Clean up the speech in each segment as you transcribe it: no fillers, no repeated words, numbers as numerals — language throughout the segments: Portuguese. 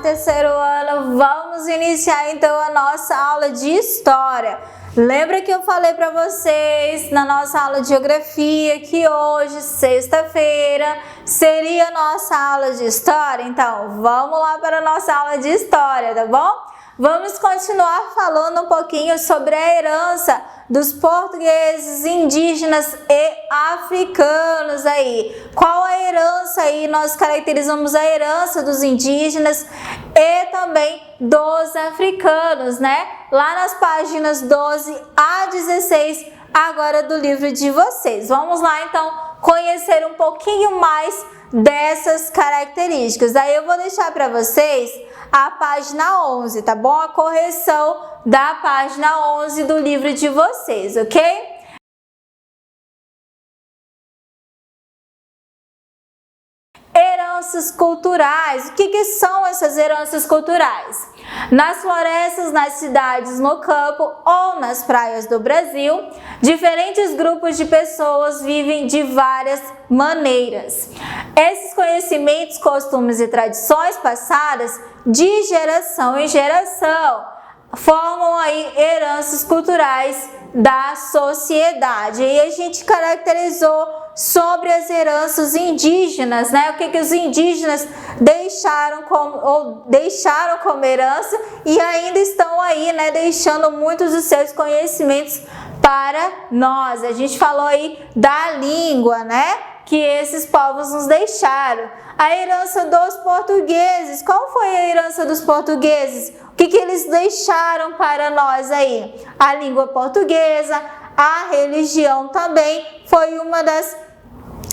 terceiro ano, vamos iniciar então a nossa aula de História. Lembra que eu falei para vocês na nossa aula de Geografia que hoje, sexta-feira, seria a nossa aula de História? Então, vamos lá para a nossa aula de História, tá bom? Vamos continuar falando um pouquinho sobre a herança dos portugueses, indígenas e africanos aí. Qual a herança aí? Nós caracterizamos a herança dos indígenas e também dos africanos, né? Lá nas páginas 12 a 16 agora do livro de vocês. Vamos lá então conhecer um pouquinho mais dessas características. Aí eu vou deixar para vocês a página 11, tá bom? A correção da página 11 do livro de vocês, ok? Heranças culturais. O que são essas heranças culturais? Nas florestas, nas cidades, no campo ou nas praias do Brasil, diferentes grupos de pessoas vivem de várias maneiras. Esses conhecimentos, costumes e tradições passadas de geração em geração formam aí heranças culturais da sociedade. E a gente caracterizou sobre as heranças indígenas, né? O que os indígenas deixaram como herança e ainda estão aí, né? Deixando muitos dos seus conhecimentos para nós. A gente falou aí da língua, né? Que esses povos nos deixaram. A herança dos portugueses. Qual foi a herança dos portugueses? O que eles deixaram para nós aí? A língua portuguesa, a religião também foi uma das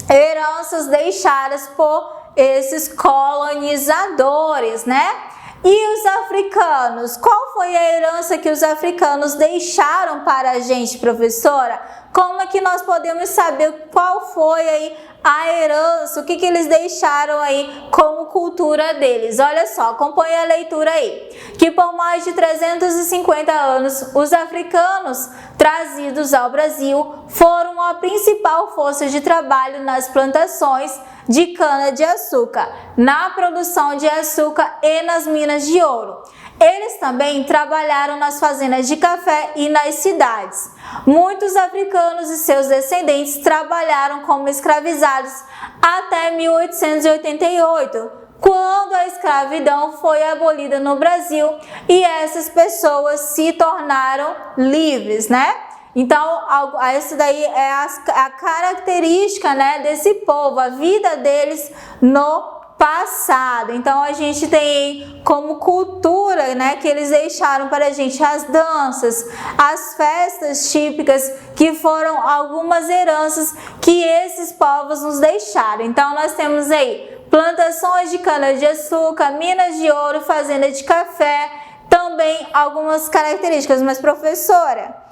heranças deixadas por esses colonizadores, né? E os africanos? Qual foi a herança que os africanos deixaram para a gente, professora? Como é que nós podemos saber qual foi aí a herança, o que eles deixaram aí como cultura deles? Olha só, acompanha a leitura aí. Que por mais de 350 anos, os africanos trazidos ao Brasil foram a principal força de trabalho nas plantações de cana-de-açúcar, na produção de açúcar e nas minas de ouro. Eles também trabalharam nas fazendas de café e nas cidades. Muitos africanos e seus descendentes trabalharam como escravizados até 1888, quando a escravidão foi abolida no Brasil e essas pessoas se tornaram livres, né? Então, essa daí é a característica, né, desse povo, a vida deles no passado. Então a gente tem como cultura, né, que eles deixaram para a gente as danças, as festas típicas, que foram algumas heranças que esses povos nos deixaram. Então nós temos aí plantações de cana-de-açúcar, minas de ouro, fazenda de café, também algumas características. Mas professora,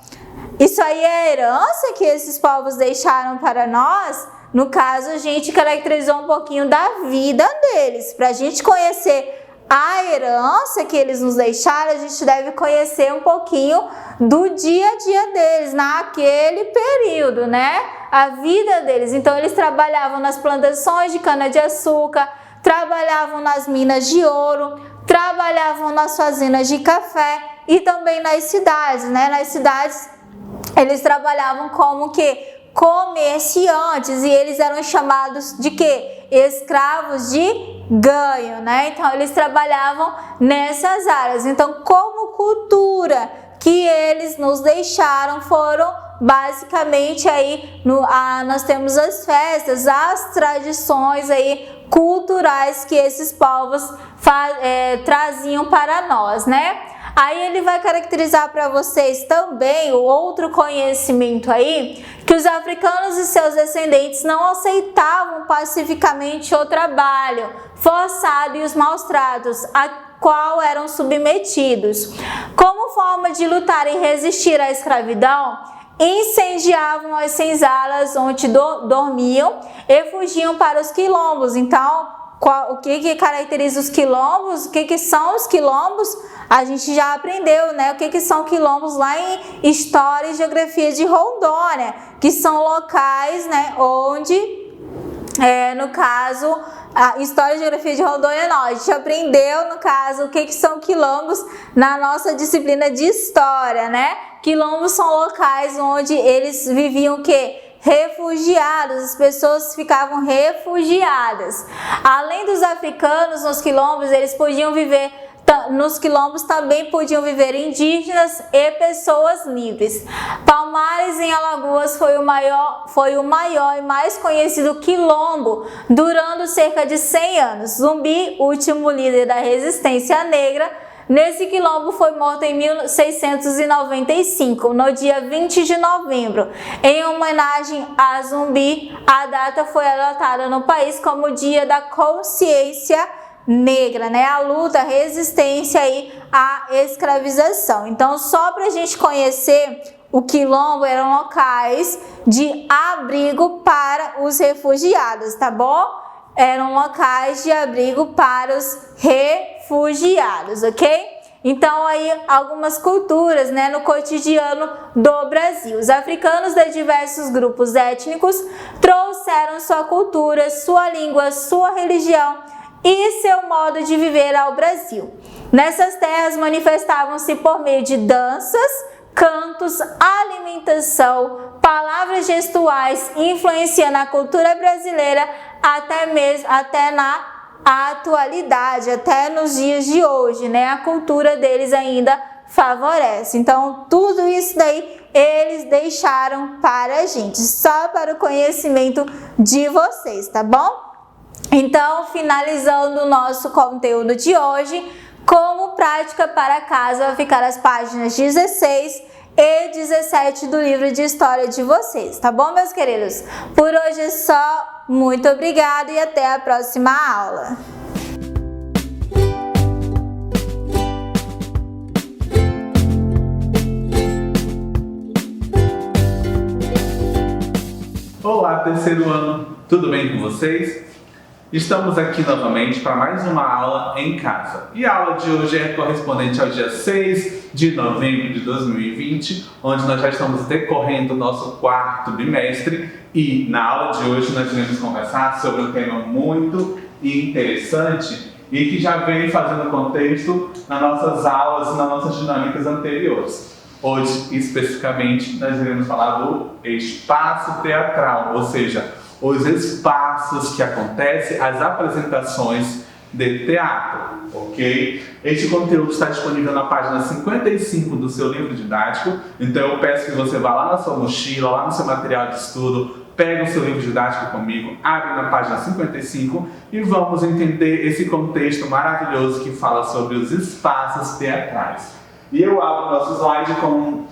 isso aí é a herança que esses povos deixaram para nós? No caso, a gente caracterizou um pouquinho da vida deles. Para a gente conhecer a herança que eles nos deixaram, a gente deve conhecer um pouquinho do dia a dia deles, naquele período, né? A vida deles. Então, eles trabalhavam nas plantações de cana-de-açúcar, trabalhavam nas minas de ouro, trabalhavam nas fazendas de café e também nas cidades, né? Nas cidades, eles trabalhavam como que comerciantes e eles eram chamados de quê? Escravos de ganho, né? Então eles trabalhavam nessas áreas. Então, como cultura que eles nos deixaram foram basicamente aí nós temos as festas, as tradições aí culturais que esses povos traziam para nós, né? Aí ele vai caracterizar para vocês também o outro conhecimento aí, que os africanos e seus descendentes não aceitavam pacificamente o trabalho forçado e os maus tratos a qual eram submetidos. Como forma de lutar e resistir à escravidão, incendiavam as senzalas onde dormiam e fugiam para os quilombos. Então, o que caracteriza os quilombos? O que são os quilombos? A gente já aprendeu, né? O que são quilombos lá em História e Geografia de Rondônia, que são locais, né, onde, no caso, a História e Geografia de Rondônia não, a gente aprendeu, no caso, o que são quilombos na nossa disciplina de História, né? Quilombos são locais onde eles viviam o quê? Refugiados, as pessoas ficavam refugiadas. Além dos africanos, nos quilombos, eles podiam viver, nos quilombos também podiam viver indígenas e pessoas livres. Palmares, em Alagoas, foi o maior e mais conhecido quilombo, durando cerca de 100 anos. Zumbi, último líder da resistência negra, nesse quilombo foi morto em 1695, no dia 20 de novembro. Em homenagem a Zumbi, a data foi adotada no país como Dia da Consciência Negra, né? A luta, a resistência aí à escravização. Então, só para a gente conhecer, o quilombo eram locais de abrigo para os refugiados, tá bom? Eram locais de abrigo para os refugiados, ok? Então, aí, algumas culturas, né, no cotidiano do Brasil. Os africanos de diversos grupos étnicos trouxeram sua cultura, sua língua, sua religião e seu modo de viver ao Brasil. Nessas terras manifestavam-se por meio de danças, cantos, alimentação, palavras gestuais, influenciando a cultura brasileira até na atualidade, até nos dias de hoje, né? A cultura deles ainda favorece. Então, tudo isso daí eles deixaram para a gente, só para o conhecimento de vocês, tá bom? Então, finalizando o nosso conteúdo de hoje, como prática para casa, vai ficar as páginas 16 e 17 do livro de história de vocês, tá bom, meus queridos? Por hoje é só, muito obrigada e até a próxima aula. Olá, terceiro ano, tudo bem com vocês? Estamos aqui novamente para mais uma aula em casa. E a aula de hoje é correspondente ao dia 6 de novembro de 2020, onde nós já estamos decorrendo o nosso quarto bimestre. E na aula de hoje nós iremos conversar sobre um tema muito interessante e que já vem fazendo contexto nas nossas aulas e nas nossas dinâmicas anteriores. Hoje, especificamente, nós iremos falar do espaço teatral, ou seja, os espaços que acontecem, as apresentações de teatro, ok? Este conteúdo está disponível na página 55 do seu livro didático, então eu peço que você vá lá na sua mochila, lá no seu material de estudo, pegue o seu livro didático comigo, abre na página 55 e vamos entender esse contexto maravilhoso que fala sobre os espaços teatrais. E eu abro o nosso slide com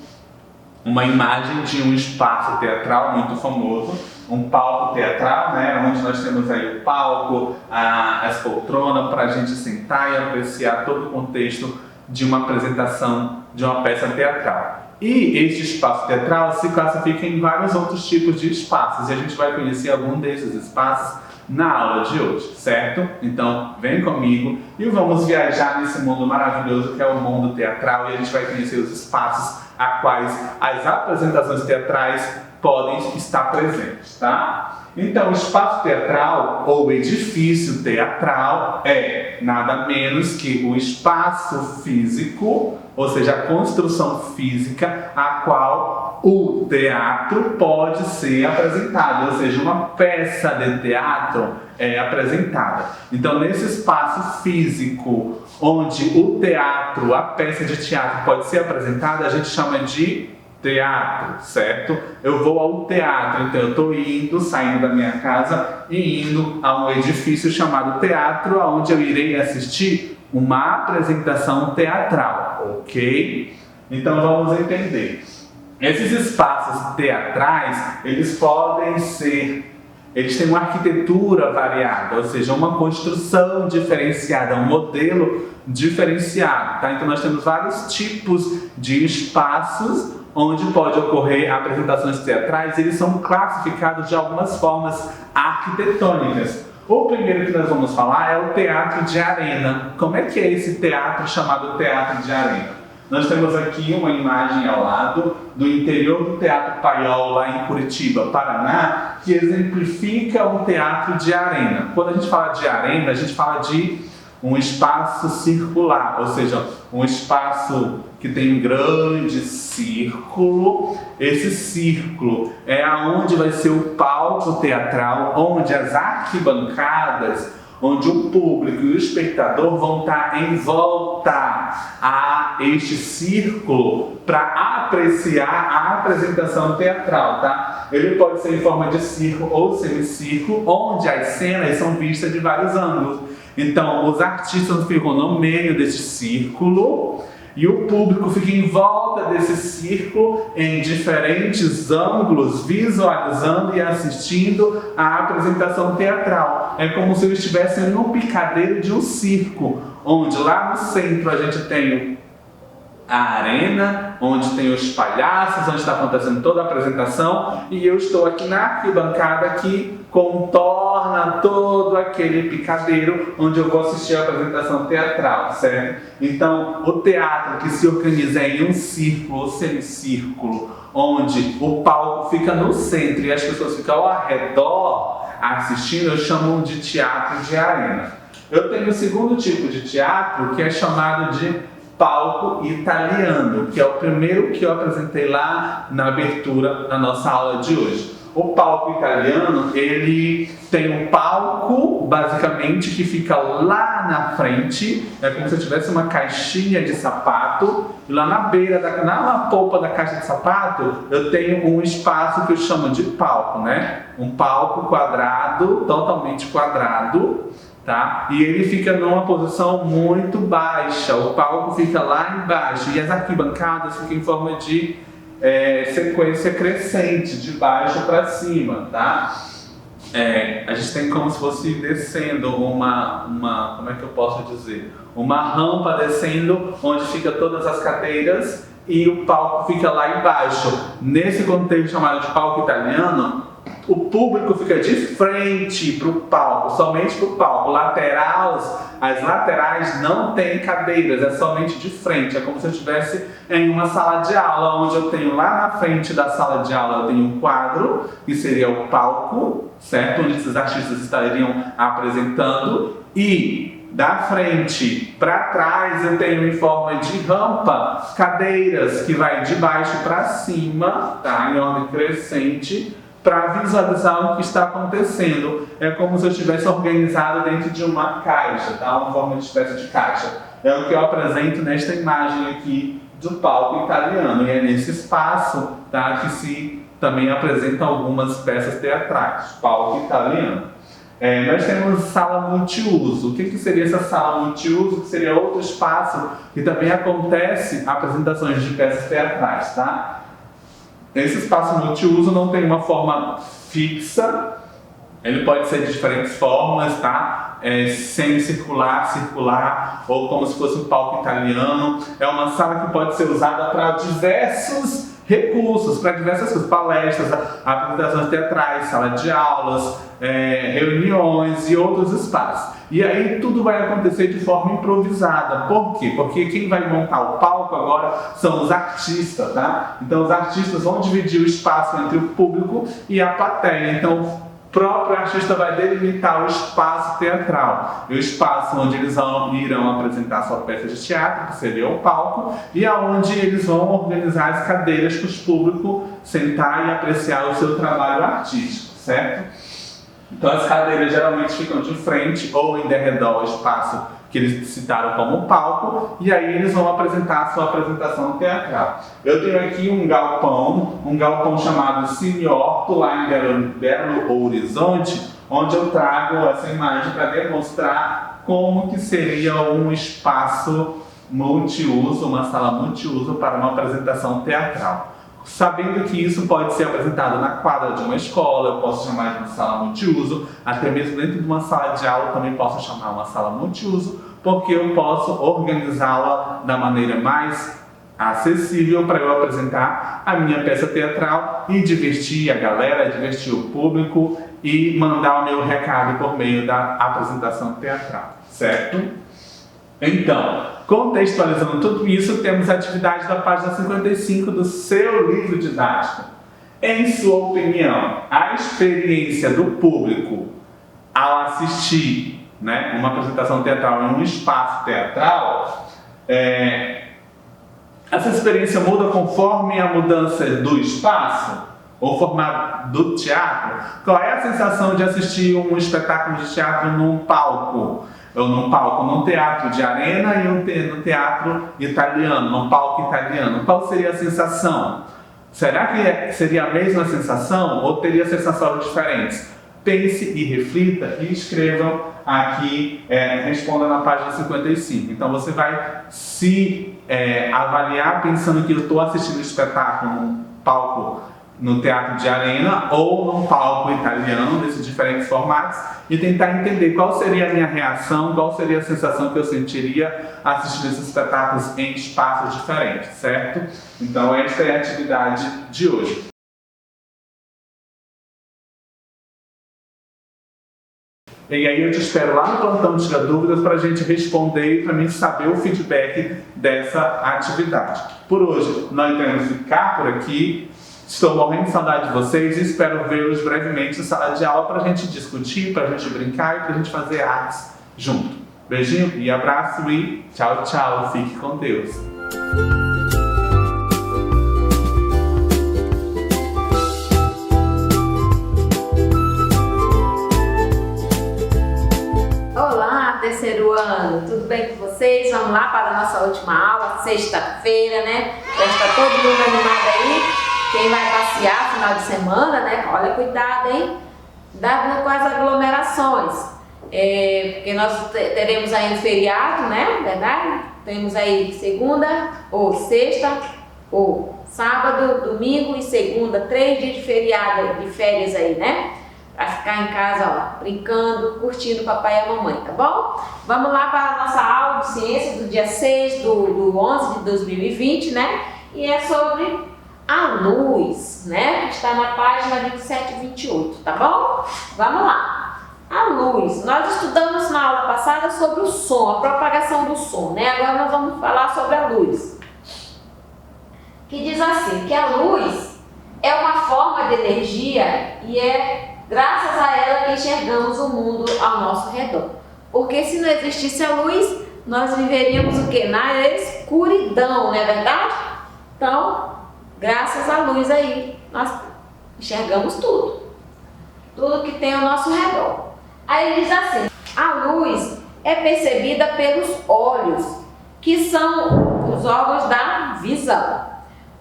uma imagem de um espaço teatral muito famoso, um palco teatral, né, onde nós temos aí o palco, as poltronas para a gente sentar e apreciar todo o contexto de uma apresentação de uma peça teatral. E este espaço teatral se classifica em vários outros tipos de espaços e a gente vai conhecer algum desses espaços na aula de hoje, certo? Então, vem comigo e vamos viajar nesse mundo maravilhoso que é o mundo teatral e a gente vai conhecer os espaços a quais as apresentações teatrais podem estar presentes, tá? Então, o espaço teatral ou edifício teatral é nada menos que o espaço físico, ou seja, a construção física a qual o teatro pode ser apresentado, ou seja, uma peça de teatro é apresentada. Então, nesse espaço físico onde o teatro, a peça de teatro pode ser apresentada, a gente chama de teatro, certo? Eu vou ao teatro, então eu estou indo, saindo da minha casa e indo a um edifício chamado teatro, onde eu irei assistir uma apresentação teatral, ok? Então vamos entender. Esses espaços teatrais, eles têm uma arquitetura variada, ou seja, uma construção diferenciada, um modelo diferenciado, tá? Então nós temos vários tipos de espaços onde pode ocorrer apresentações teatrais, eles são classificados de algumas formas arquitetônicas. O primeiro que nós vamos falar é o teatro de arena. Como é que é esse teatro chamado teatro de arena? Nós temos aqui uma imagem ao lado do interior do Teatro Paiol, lá em Curitiba, Paraná, que exemplifica um teatro de arena. Quando a gente fala de arena, a gente fala de um espaço circular, ou seja, um espaço que tem um grande círculo. Esse círculo é aonde vai ser o palco teatral, onde as arquibancadas, onde o público e o espectador vão estar em volta a este círculo para apreciar a apresentação teatral, tá? Ele pode ser em forma de círculo ou semicírculo, onde as cenas são vistas de vários ângulos. Então, os artistas ficam no meio desse círculo e o público fica em volta desse círculo em diferentes ângulos, visualizando e assistindo a apresentação teatral. É como se eles estivessem no picadeiro de um circo, onde lá no centro a gente tem a arena, onde tem os palhaços, onde está acontecendo toda a apresentação, e eu estou aqui na arquibancada que contorna todo aquele picadeiro onde eu vou assistir a apresentação teatral, certo? Então, o teatro que se organiza em um círculo ou semicírculo, onde o palco fica no centro e as pessoas ficam ao redor assistindo, eu chamo de teatro de arena. Eu tenho o segundo tipo de teatro, que é chamado de palco italiano, que é o primeiro que eu apresentei lá na abertura da nossa aula de hoje. O palco italiano, ele tem um palco, basicamente, que fica lá na frente, é como se eu tivesse uma caixinha de sapato, e lá na beira, na polpa da caixa de sapato, eu tenho um espaço que eu chamo de palco, né? Um palco quadrado, totalmente quadrado, tá? E ele fica numa posição muito baixa, o palco fica lá embaixo, e as arquibancadas ficam em forma de sequência crescente, de baixo para cima, tá? A gente tem como se fosse descendo como é que eu posso dizer? Uma rampa descendo, onde fica todas as cadeiras e o palco fica lá embaixo. Nesse contexto chamado de palco italiano, o público fica de frente para o palco, somente para o palco. As laterais não tem cadeiras, é somente de frente. É como se eu estivesse em uma sala de aula, onde eu tenho lá na frente da sala de aula, eu tenho um quadro, que seria o palco, certo? Onde esses artistas estariam apresentando. E da frente para trás eu tenho em forma de rampa, cadeiras que vai de baixo para cima, tá? Em ordem crescente, para visualizar o que está acontecendo. É como se eu estivesse organizado dentro de uma caixa, tá? Uma forma de espécie de caixa. É o que eu apresento nesta imagem aqui do palco italiano. E é nesse espaço, tá, que se também apresentam algumas peças teatrais. Palco italiano. Nós temos sala multiuso. O que seria essa sala multiuso? Que seria outro espaço que também acontece apresentações de peças teatrais, tá? Esse espaço multiuso não tem uma forma fixa, ele pode ser de diferentes formas, tá? Semicircular, circular, ou como se fosse um palco italiano. É uma sala que pode ser usada para diversos recursos, para diversas coisas, palestras, apresentações teatrais, sala de aulas, reuniões e outros espaços. E aí tudo vai acontecer de forma improvisada. Por quê? Porque quem vai montar o palco agora são os artistas, tá? Então os artistas vão dividir o espaço entre o público e a plateia. Então o próprio artista vai delimitar o espaço teatral, o espaço onde eles irão apresentar sua peça de teatro, que seria o palco, e aonde eles vão organizar as cadeiras para o público sentar e apreciar o seu trabalho artístico, certo? Então as cadeiras geralmente ficam de frente ou em derredor ao espaço que eles citaram como palco, e aí eles vão apresentar a sua apresentação teatral. Eu tenho aqui um galpão chamado Cine Horto, lá em Belo Horizonte, onde eu trago essa imagem para demonstrar como que seria um espaço multiuso, uma sala multiuso para uma apresentação teatral. Sabendo que isso pode ser apresentado na quadra de uma escola, eu posso chamar de uma sala multiuso, até mesmo dentro de uma sala de aula também posso chamar uma sala multiuso, porque eu posso organizá-la da maneira mais acessível para eu apresentar a minha peça teatral e divertir a galera, divertir o público e mandar o meu recado por meio da apresentação teatral, certo? Então, Contextualizando tudo isso, temos a atividade da página 55 do seu livro didático. Em sua opinião, a experiência do público ao assistir, né, uma apresentação teatral em um espaço teatral, essa experiência muda conforme a mudança do espaço ou formato do teatro? Qual é a sensação de assistir um espetáculo de teatro num palco? Ou num teatro de arena e no teatro italiano, num palco italiano? Qual seria a sensação? Será que seria a mesma sensação ou teria sensações diferentes? Pense e reflita e escrevam aqui, responda na página 55. Então você vai se avaliar pensando que eu estou assistindo o espetáculo num palco no teatro de arena ou num palco italiano, nesses diferentes formatos, e tentar entender qual seria a minha reação, qual seria a sensação que eu sentiria assistindo esses espetáculos em espaços diferentes, certo? Então esta é a atividade de hoje. E aí eu te espero lá no plantão de Tira Dúvidas para a gente responder e para mim saber o feedback dessa atividade. Por hoje, nós iremos ficar por aqui. Estou morrendo de saudade de vocês e espero vê-los brevemente em sala de aula para a gente discutir, para a gente brincar e para a gente fazer artes junto. Beijinho e abraço e tchau, tchau. Fique com Deus. Olá, terceiro ano, tudo bem com vocês? Vamos lá para a nossa última aula, sexta-feira, né? Já está todo mundo animado aí. Quem vai passear final de semana, né? Olha, cuidado, hein? Com as aglomerações. Porque nós teremos aí um feriado, né? Verdade? Temos aí segunda, ou sexta, ou sábado, domingo e segunda, 3 dias de feriado, de férias aí, né? Pra ficar em casa, ó, brincando, curtindo o papai e a mamãe, tá bom? Vamos lá para a nossa aula de ciências do dia 6 do 11 de 2020, né? E é sobre a luz, né? Está na página 27 e 28, tá bom? Vamos lá. A luz. Nós estudamos na aula passada sobre o som, a propagação do som, né? Agora nós vamos falar sobre a luz. Que diz assim, que a luz é uma forma de energia e é graças a ela que enxergamos o mundo ao nosso redor. Porque se não existisse a luz, nós viveríamos o quê? Na escuridão, não é verdade? Então, graças à luz aí, nós enxergamos tudo. Tudo que tem ao nosso redor. Aí ele diz assim, a luz é percebida pelos olhos, que são os órgãos da visão.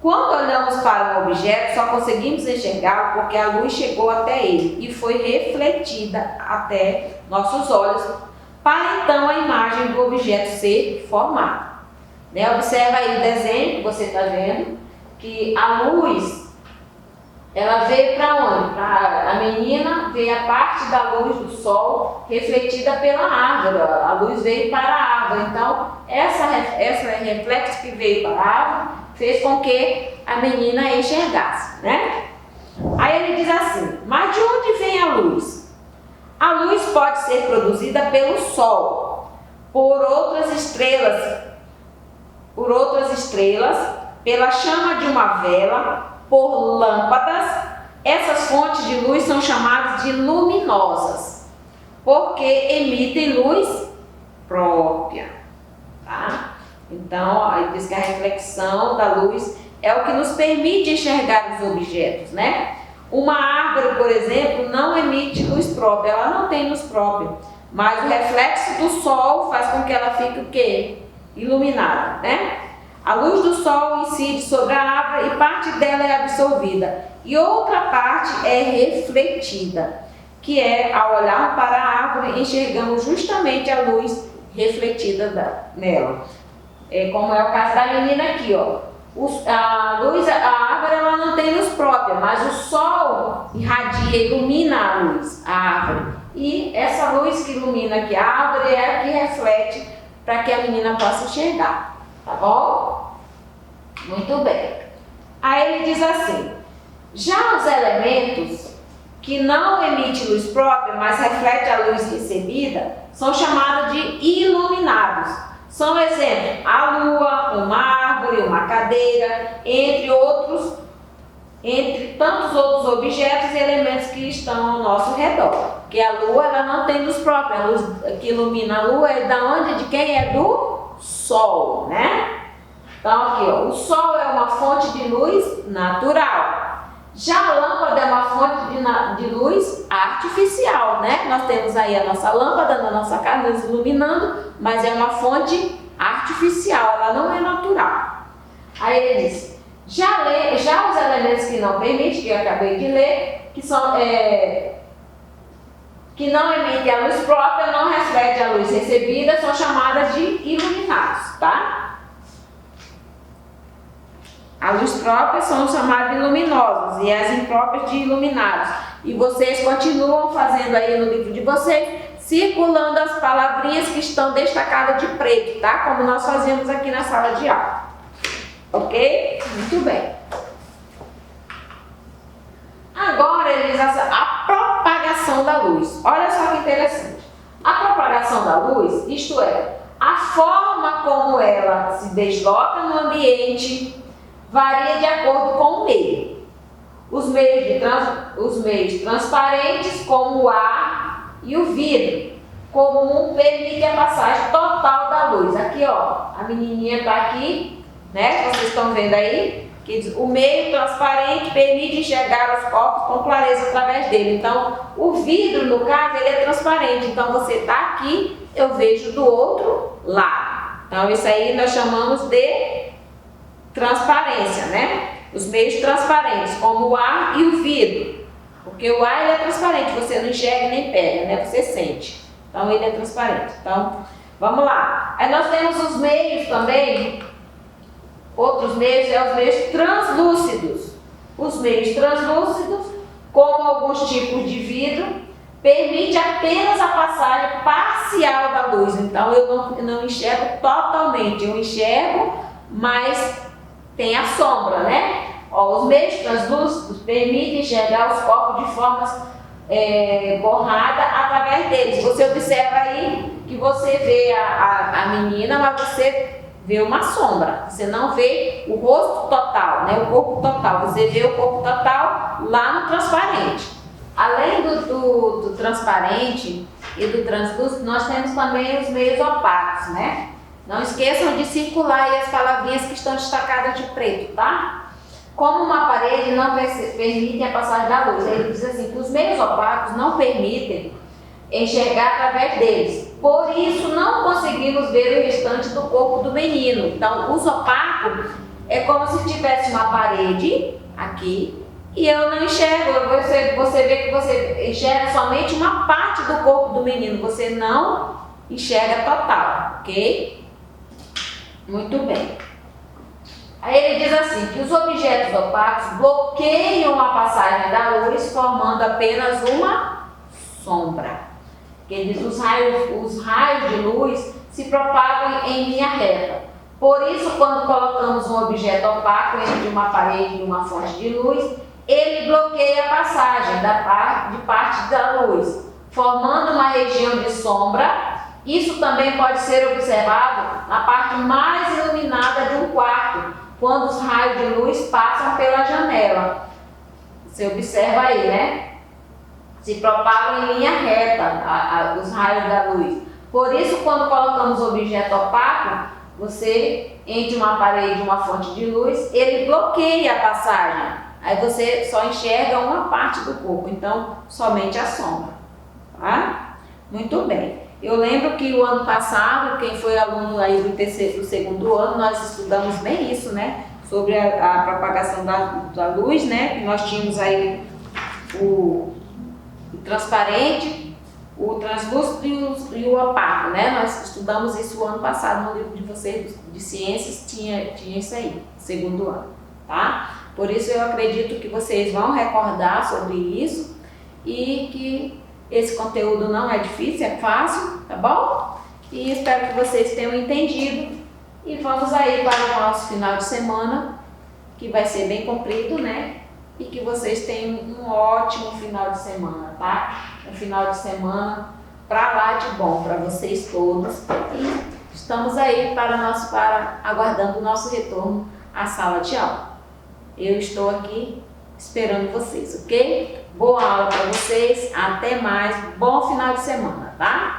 Quando olhamos para um objeto, só conseguimos enxergá-lo porque a luz chegou até ele e foi refletida até nossos olhos, para então a imagem do objeto ser formada. Né? Observa aí o desenho que você está vendo, que a luz, ela veio para onde? A menina veio a parte da luz do sol refletida pela árvore, a luz veio para a árvore, então essa reflexo que veio para a árvore fez com que a menina enxergasse, né? Aí ele diz assim, mas de onde vem a luz? A luz pode ser produzida pelo sol, por outras estrelas, pela chama de uma vela, por lâmpadas. Essas fontes de luz são chamadas de luminosas, porque emitem luz própria, tá? Então, aí diz que a reflexão da luz é o que nos permite enxergar os objetos, né? Uma árvore, por exemplo, não emite luz própria, ela não tem luz própria, mas o reflexo do sol faz com que ela fique o quê? Iluminada, né? A luz do sol incide sobre a árvore e parte dela é absorvida e outra parte é refletida, que é, ao olhar para a árvore, enxergamos justamente a luz refletida nela. Como é o caso da menina aqui, ó. A árvore ela não tem luz própria, mas o sol irradia, ilumina a luz, a árvore. E essa luz que ilumina aqui a árvore é a que reflete para que a menina possa enxergar, tá bom? Muito bem. Aí ele diz assim, já os elementos que não emitem luz própria, mas refletem a luz recebida, são chamados de iluminados. São exemplos, a lua, uma árvore, uma cadeira, entre tantos outros objetos e elementos que estão ao nosso redor. Porque a lua, ela não tem luz própria, a luz que ilumina a lua é da onde? De quem? É do sol, né? Então aqui, ó, o sol é uma fonte de luz natural. Já a lâmpada é uma fonte de luz artificial, né? Nós temos aí a nossa lâmpada na nossa casa nos iluminando, mas é uma fonte artificial, ela não é natural. Aí ele diz, já os elementos que não permitem, que eu acabei de ler, que são que não emitem a luz própria, não refletem a luz recebida, são chamadas de iluminados, tá? A luz própria são chamadas de luminosos e as impróprias de iluminados. E vocês continuam fazendo aí no livro de vocês, circulando as palavrinhas que estão destacadas de preto, tá? Como nós fazíamos aqui na sala de aula. Ok? Muito bem. Agora ele diz a propagação da luz. Olha só que interessante. A propagação da luz, isto é, a forma como ela se desloca no ambiente, varia de acordo com o meio. Os meios transparentes, como o ar e o vidro, comum permite a passagem total da luz. Aqui, ó, a menininha está aqui, né? Vocês estão vendo aí? Que diz, o meio transparente permite enxergar os corpos com clareza através dele. Então, o vidro, no caso, ele é transparente. Então, você está aqui, eu vejo do outro lado. Então, isso aí nós chamamos de transparência, né? Os meios transparentes, como o ar e o vidro. Porque o ar ele é transparente, você não enxerga nem pega, né? Você sente. Então ele é transparente. Então, vamos lá. Aí nós temos os meios também. Outros meios os meios translúcidos. Os meios translúcidos, como alguns tipos de vidro, permite apenas a passagem parcial da luz. Então eu não enxergo totalmente, eu enxergo, mas tem a sombra, né? Ó, os meios translúcidos permitem enxergar os corpos de formas borrada através deles. Você observa aí que você vê a menina, mas você vê uma sombra. Você não vê o rosto total, né? O corpo total. Você vê o corpo total lá no transparente. Além do transparente e do translúcido, nós temos também os meios opacos, né? Não esqueçam de circular aí as palavrinhas que estão destacadas de preto, tá? Como uma parede não permite a passagem da luz. Ele diz assim, que os meios opacos não permitem enxergar através deles. Por isso, não conseguimos ver o restante do corpo do menino. Então, os opacos é como se tivesse uma parede aqui e eu não enxergo. Você vê que você enxerga somente uma parte do corpo do menino. Você não enxerga total, ok? Muito bem. Aí ele diz assim, que os objetos opacos bloqueiam a passagem da luz, formando apenas uma sombra. Ele diz, os raios de luz se propagam em linha reta. Por isso, quando colocamos um objeto opaco entre uma parede e uma fonte de luz, ele bloqueia a passagem de parte da luz, formando uma região de sombra. Isso também pode ser observado na parte mais iluminada de um quarto, quando os raios de luz passam pela janela. Você observa aí, né? Se propagam em linha reta os raios da luz. Por isso, quando colocamos objeto opaco, você, entre uma parede e uma fonte de luz, ele bloqueia a passagem. Aí você só enxerga uma parte do corpo, então somente a sombra. Tá? Muito bem. Eu lembro que o ano passado, quem foi aluno aí do segundo ano, nós estudamos bem isso, né? Sobre a propagação da luz, né? Nós tínhamos aí o transparente, o translúcido e o opaco, né? Nós estudamos isso o ano passado no livro de vocês de ciências, tinha isso aí, segundo ano, tá? Por isso eu acredito que vocês vão recordar sobre isso e que esse conteúdo não é difícil, é fácil, tá bom? E espero que vocês tenham entendido. E vamos aí para o nosso final de semana, que vai ser bem comprido, né? E que vocês tenham um ótimo final de semana, tá? Um final de semana pra lá de bom para vocês todos. E estamos aí aguardando o nosso retorno à sala de aula. Eu estou aqui esperando vocês, ok? Boa aula para vocês, até mais, bom final de semana, tá?